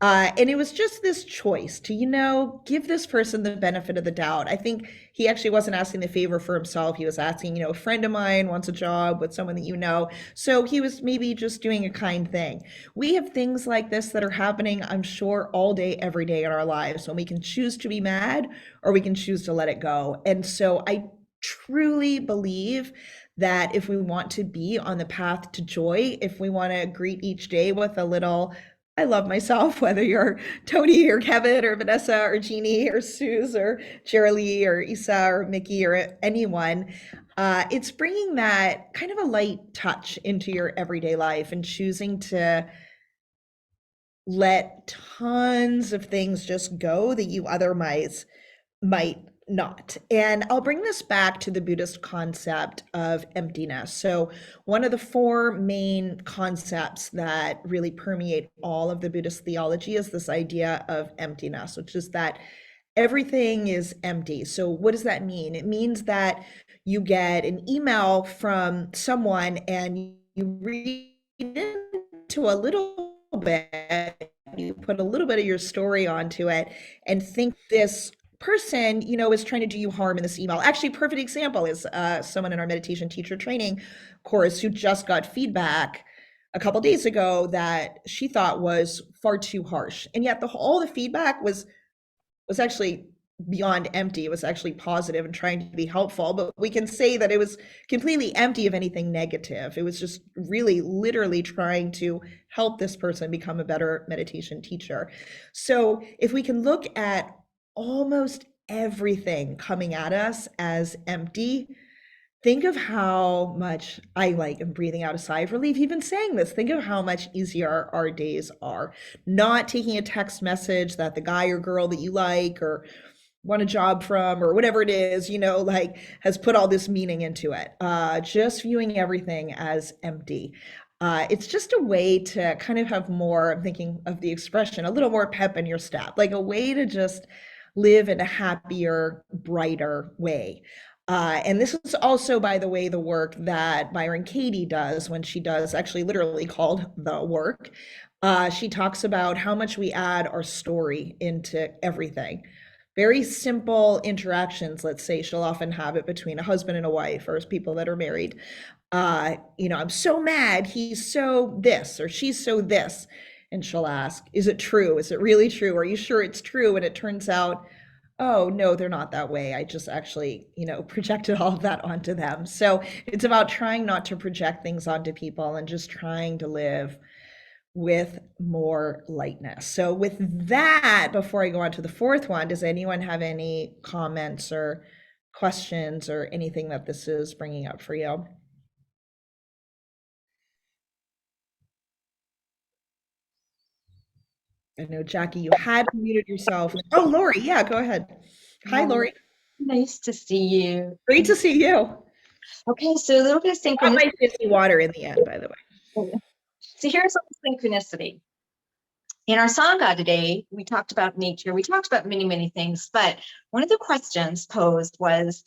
And it was just this choice to, you know, give this person the benefit of the doubt. I think he actually wasn't asking the favor for himself. He was asking, you know, a friend of mine wants a job with someone that you know. So he was maybe just doing a kind thing. We have things like this that are happening, I'm sure, all day, every day in our lives when we can choose to be mad or we can choose to let it go. And so I truly believe that if we want to be on the path to joy, if we want to greet each day with a little, I love myself, whether you're Tony or Kevin or Vanessa or Jeannie or Suze or Cherylee or Isa or Mickey or anyone, it's bringing that kind of a light touch into your everyday life and choosing to let tons of things just go that you otherwise might not. And I'll bring this back to the Buddhist concept of emptiness. So one of the four main concepts that really permeate all of the Buddhist theology is this idea of emptiness, which is that everything is empty. So what does that mean? It means that you get an email from someone and you read into to a little bit, you put a little bit of your story onto it and think this person, is trying to do you harm in this email. Actually, perfect example is someone in our meditation teacher training course who just got feedback a couple days ago that she thought was far too harsh. And yet all the feedback was actually beyond empty. It was actually positive and trying to be helpful, but we can say that it was completely empty of anything negative. It was just really literally trying to help this person become a better meditation teacher. So if we can look at almost everything coming at us as empty, think of how much I am breathing out a sigh of relief even saying this. Think of how much easier our days are. Not taking a text message that the guy or girl that you like or want a job from or whatever it is, has put all this meaning into it. Just viewing everything as empty. It's just a way to kind of have more, I'm thinking of the expression, a little more pep in your step, like a way to just live in a happier, brighter way. And this is also, by the way, the work that Byron Katie does when she does, actually literally called The Work. She talks about how much we add our story into everything. Very simple interactions, let's say she'll often have it between a husband and a wife or people that are married. I'm so mad, he's so this or she's so this. And she'll ask, is it true? Is it really true? Are you sure it's true? And it turns out, oh, no, they're not that way. I just actually, projected all of that onto them. So it's about trying not to project things onto people and just trying to live with more lightness. So with that, before I go on to the fourth one, does anyone have any comments or questions or anything that this is bringing up for you? I know, Jackie, you had muted yourself. Oh, Lori, yeah, go ahead. Hi, Lori. Nice to see you. Great to see you. Okay, so a little bit of I got synchronicity. my fizzy water in the end, by the way. So here's a little synchronicity. In our Sangha today, we talked about nature. We talked about many, many things, but one of the questions posed was,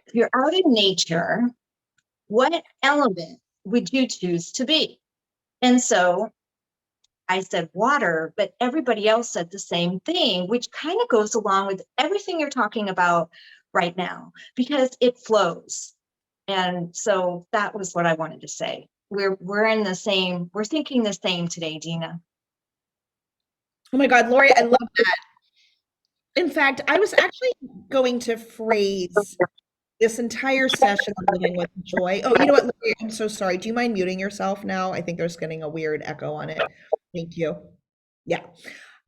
if you're out in nature, what element would you choose to be? And so I said water, but everybody else said the same thing, which kind of goes along with everything you're talking about right now, because it flows. And so that was what I wanted to say. We're in the same, we're thinking the same today, Dina. Oh my God, Lori, I love that. In fact, I was actually going to phrase this entire session of living with joy. Oh, you know what, Lori, I'm so sorry. Do you mind muting yourself now? I think there's getting a weird echo on it. Thank you. Yeah.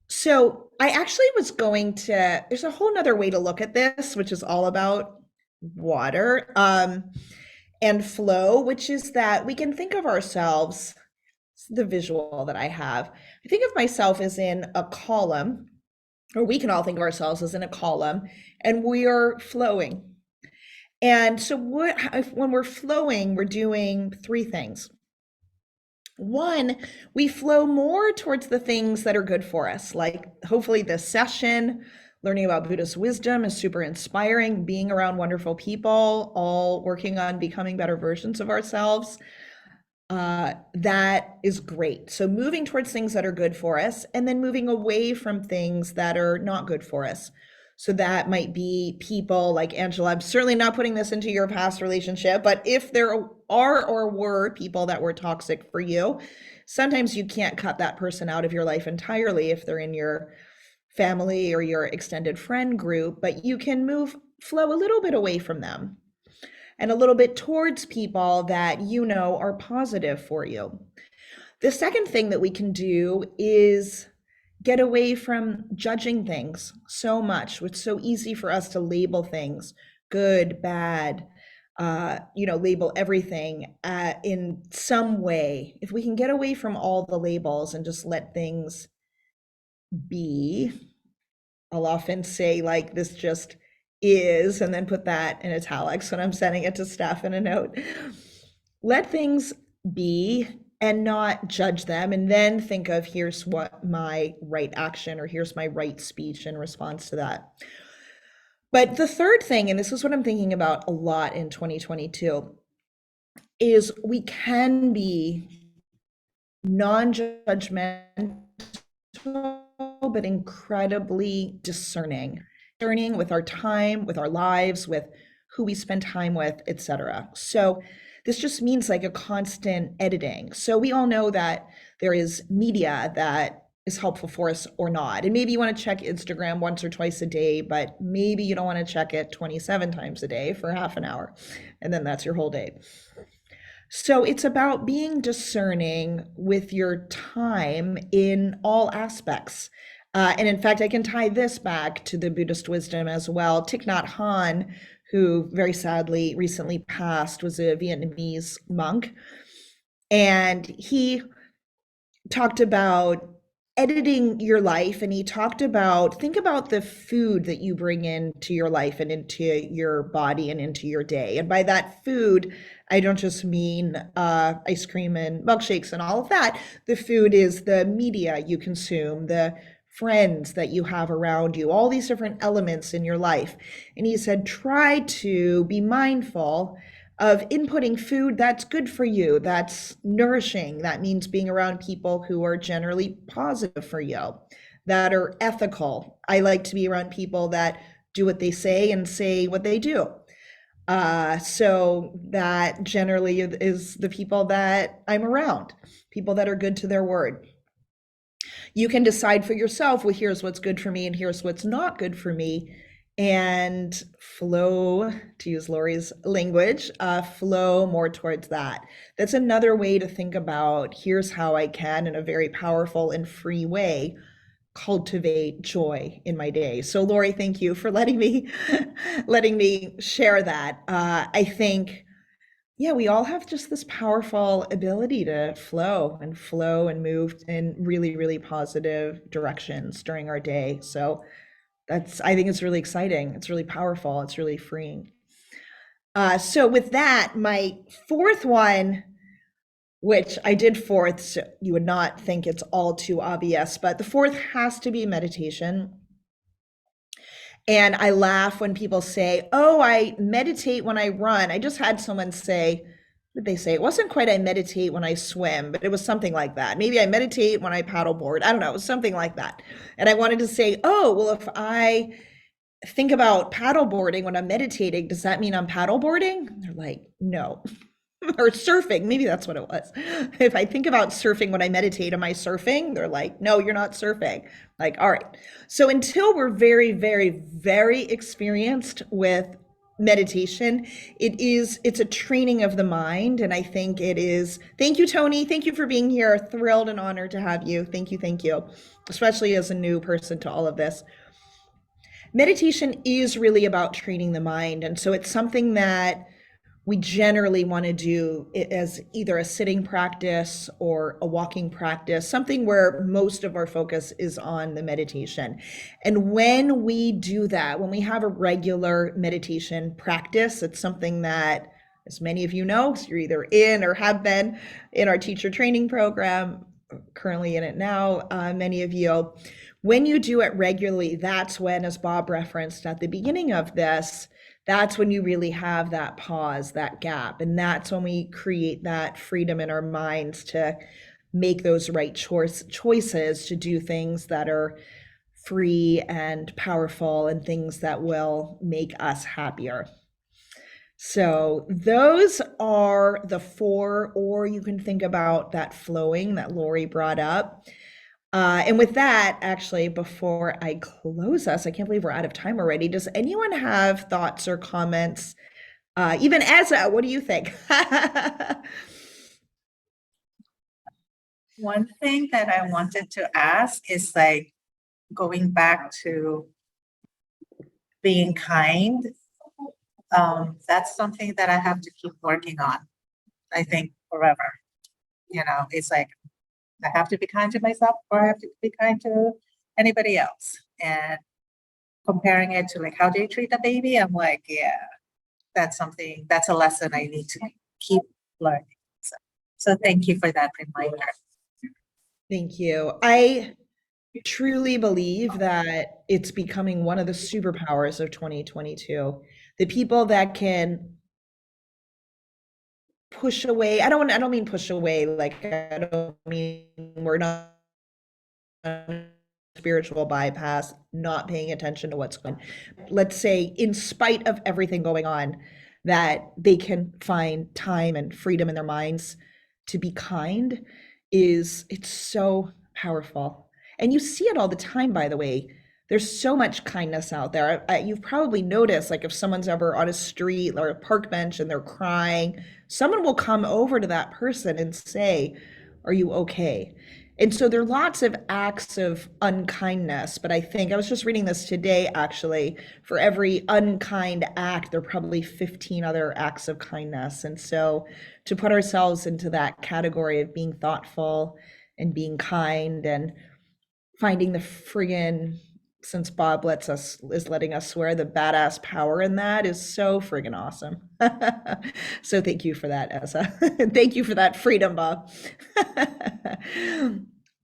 So I actually was going to, there's a whole nother way to look at this, which is all about water and flow, which is that we can think of ourselves, the visual that I have. I think of myself as in a column, or we can all think of ourselves as in a column, and we are flowing. And so when we're flowing, we're doing three things. One, we flow more towards the things that are good for us, like hopefully this session, learning about Buddhist wisdom is super inspiring, being around wonderful people, all working on becoming better versions of ourselves. That is great. So moving towards things that are good for us and then moving away from things that are not good for us. So that might be people like Angela. I'm certainly not putting this into your past relationship, but if there are or were people that were toxic for you, sometimes you can't cut that person out of your life entirely if they're in your family or your extended friend group, but you can flow a little bit away from them and a little bit towards people that are positive for you. The second thing that we can do is get away from judging things so much. It's so easy for us to label things good, bad, label everything in some way. If we can get away from all the labels and just let things be, I'll often say like this just is, and then put that in italics when I'm sending it to Steph in a note. Let things be and not judge them, and then think of here's what my right action or here's my right speech in response to that. But the third thing, and this is what I'm thinking about a lot in 2022, is we can be non-judgmental, but incredibly discerning. Discerning with our time, with our lives, with who we spend time with, etc. So this just means like a constant editing. So we all know that there is media that is helpful for us or not. And maybe you want to check Instagram once or twice a day, but maybe you don't want to check it 27 times a day for half an hour. And then that's your whole day. So it's about being discerning with your time in all aspects. And in fact, I can tie this back to the Buddhist wisdom as well. Thich Nhat Hanh, who very sadly recently passed, was a Vietnamese monk. And he talked about editing your life, and he talked about think about the food that you bring into your life and into your body and into your day. And by that food, I don't just mean ice cream and milkshakes and all of that. The food is the media you consume, the friends that you have around you, all these different elements in your life. And he said, try to be mindful of inputting food that's good for you, that's nourishing. That means being around people who are generally positive for you, that are ethical. I like to be around people that do what they say and say what they do. So that generally is the people that I'm around, people that are good to their word. You can decide for yourself, well, here's what's good for me and here's what's not good for me, and flow, to use Lori's language, flow more towards that. That's another way to think about, here's how I can, in a very powerful and free way, cultivate joy in my day. So Lori, thank you for letting me share that. I think, yeah, we all have just this powerful ability to flow and move in really, really positive directions during our day. So I think it's really exciting. It's really powerful. It's really freeing. So with that, my fourth one, which I did fourth, so you would not think it's all too obvious, but the fourth has to be meditation. And I laugh when people say, oh, I meditate when I run. I just had someone say, what did they say? It wasn't quite I meditate when I swim, but it was something like that. Maybe I meditate when I paddleboard. I don't know. It was something like that. And I wanted to say, oh, well, if I think about paddleboarding when I'm meditating, does that mean I'm paddleboarding? They're like, no. Or surfing, maybe that's what it was. If I think about surfing when I meditate, am I surfing? They're like, no, you're not surfing. Like, all right. So until we're very, very, very experienced with meditation, it's a training of the mind. And I think it is. Thank you, Tony. Thank you for being here. Thrilled and honored to have you. Thank you. Thank you. Especially as a new person to all of this. Meditation is really about training the mind. And so it's something that we generally want to do it as either a sitting practice or a walking practice, something where most of our focus is on the meditation. And when we do that, when we have a regular meditation practice, it's something that, as many of you know, you're either in or have been in our teacher training program, currently in it now, many of you, when you do it regularly, that's when, as Bob referenced at the beginning of this, that's when you really have that pause, that gap. And that's when we create that freedom in our minds to make those right choices to do things that are free and powerful and things that will make us happier. So those are the four, or you can think about that flowing that Lori brought up. And with that, actually, before I close us, I can't believe we're out of time already. Does anyone have thoughts or comments? Even Ezra, what do you think? One thing that I wanted to ask is like going back to being kind. That's something that I have to keep working on, I think, forever. It's like I have to be kind to myself or I have to be kind to anybody else. And comparing it to like how they treat a baby, I'm like, yeah, that's a lesson I need to keep learning. So thank you for that reminder. Thank you. I truly believe that it's becoming one of the superpowers of 2022. The people that can push away. I don't mean push away, like I don't mean we're not spiritual bypass, not paying attention to what's going on. Let's say, in spite of everything going on, that they can find time and freedom in their minds to be kind it's so powerful. And you see it all the time, by the way. There's so much kindness out there. You've probably noticed, like if someone's ever on a street or a park bench and they're crying, someone will come over to that person and say, "Are you okay?" And so there are lots of acts of unkindness, but I think I was just reading this today actually. For every unkind act, there are probably 15 other acts of kindness. And so to put ourselves into that category of being thoughtful and being kind and finding the friggin', since Bob is letting us swear, the badass power in that is so friggin' awesome. So thank you for that, Essa. Thank you for that freedom, Bob.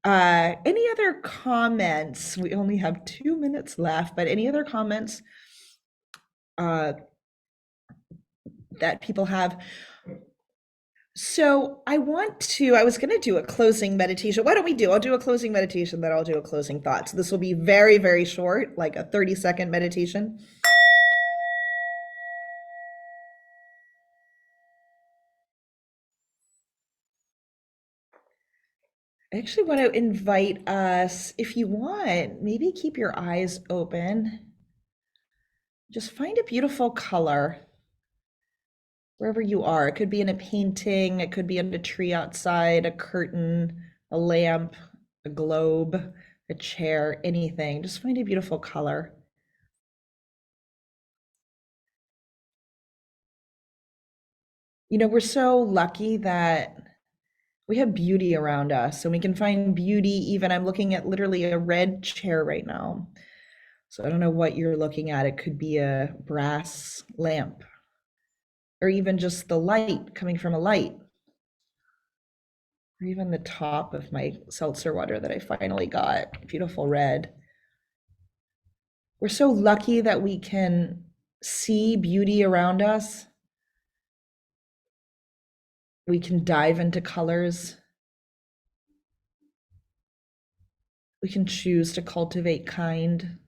Any other comments? We only have 2 minutes left, but any other comments that people have? So I was going to do a closing meditation. Why don't we I'll do a closing meditation, then I'll do a closing thought. So this will be very, very short, like a 30-second meditation. I actually want to invite us, if you want, maybe keep your eyes open. Just find a beautiful color wherever you are. It could be in a painting, it could be in a tree outside, a curtain, a lamp, a globe, a chair, anything. Just find a beautiful color. You know, we're so lucky that we have beauty around us and we can find beauty even. I'm looking at literally a red chair right now. So I don't know what you're looking at. It could be a brass lamp or even just the light coming from a light, or even the top of my seltzer water that I finally got, beautiful red. We're so lucky that we can see beauty around us. We can dive into colors. We can choose to cultivate kind.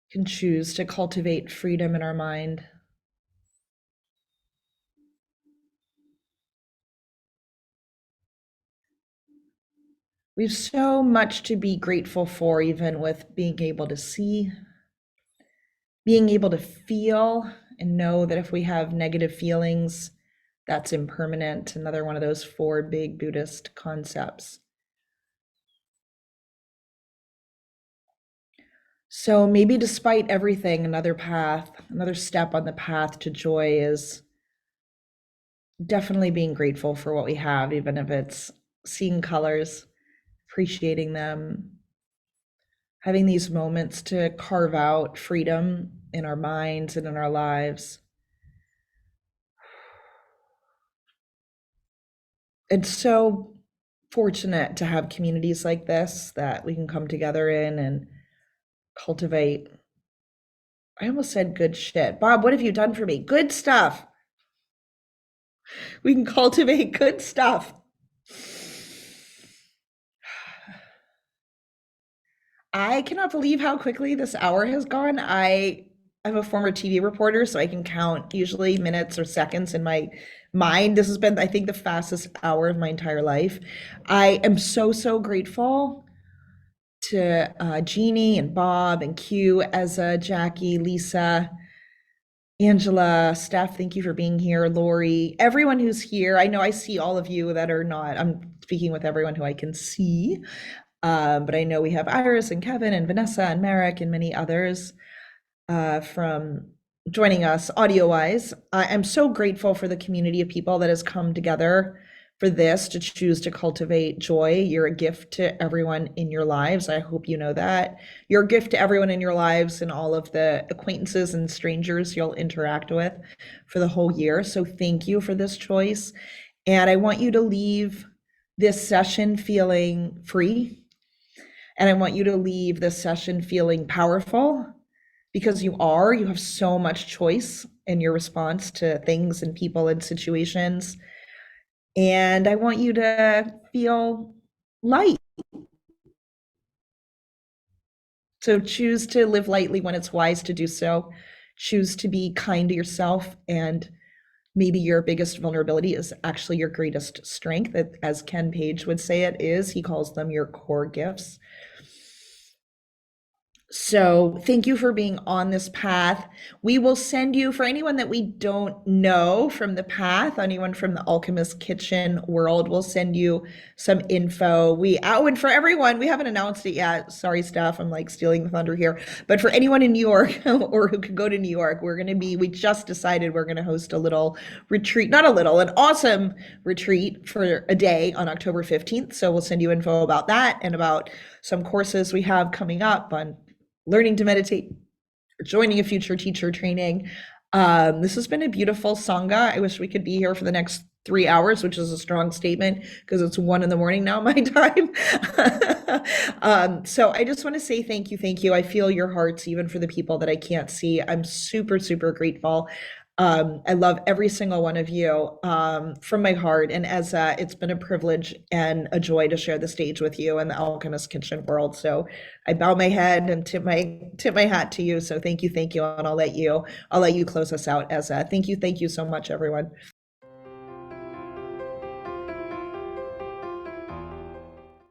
We can choose to cultivate freedom in our mind. We have so much to be grateful for, even with being able to see, being able to feel, and know that if we have negative feelings, that's impermanent. Another one of those 4 big Buddhist concepts. So maybe despite everything, another step on the path to joy is definitely being grateful for what we have, even if it's seeing colors, appreciating them, having these moments to carve out freedom in our minds and in our lives. It's so fortunate to have communities like this that we can come together in and cultivate. I almost said good shit. Bob, what have you done for me? Good stuff. We can cultivate good stuff. I cannot believe how quickly this hour has gone. I'm a former TV reporter, so I can count usually minutes or seconds in my mind. This has been, I think, the fastest hour of my entire life. I am so, so grateful to Jeannie and Bob and Q, Ezra, Jackie, Lisa, Angela, Steph, thank you for being here. Lori, everyone who's here. I know I see all of you that are not. I'm speaking with everyone who I can see. But I know we have Iris and Kevin and Vanessa and Merrick and many others from joining us audio-wise. I'm so grateful for the community of people that has come together for this, to choose to cultivate joy. You're a gift to everyone in your lives. I hope you know that. You're a gift to everyone in your lives and all of the acquaintances and strangers you'll interact with for the whole year. So thank you for this choice. And I want you to leave this session feeling free. And I want you to leave this session feeling powerful because you have so much choice in your response to things and people and situations. And I want you to feel light. So choose to live lightly when it's wise to do so. Choose to be kind to yourself, and maybe your biggest vulnerability is actually your greatest strength. As Ken Page would say it is, he calls them your core gifts. So thank you for being on this path. We will send you, for anyone that we don't know from the path, anyone from the Alchemist Kitchen world, we'll send you some info. And for everyone, we haven't announced it yet. Sorry, Steph, I'm like stealing the thunder here. But for anyone in New York or who could go to New York, we just decided we're going to host a little retreat, not a little, an awesome retreat for a day on October 15th. So we'll send you info about that and about some courses we have coming up on learning to meditate, joining a future teacher training. This has been a beautiful Sangha. I wish we could be here for the next 3 hours, which is a strong statement because it's 1 a.m. now, my time. So I just want to say thank you. Thank you. I feel your hearts, even for the people that I can't see. I'm super, super grateful. I love every single one of you from my heart. And as it's been a privilege and a joy to share the stage with you in the Alchemist Kitchen world. So I bow my head and tip my hat to you. So thank you, and I'll let you close us out as thank you so much, everyone.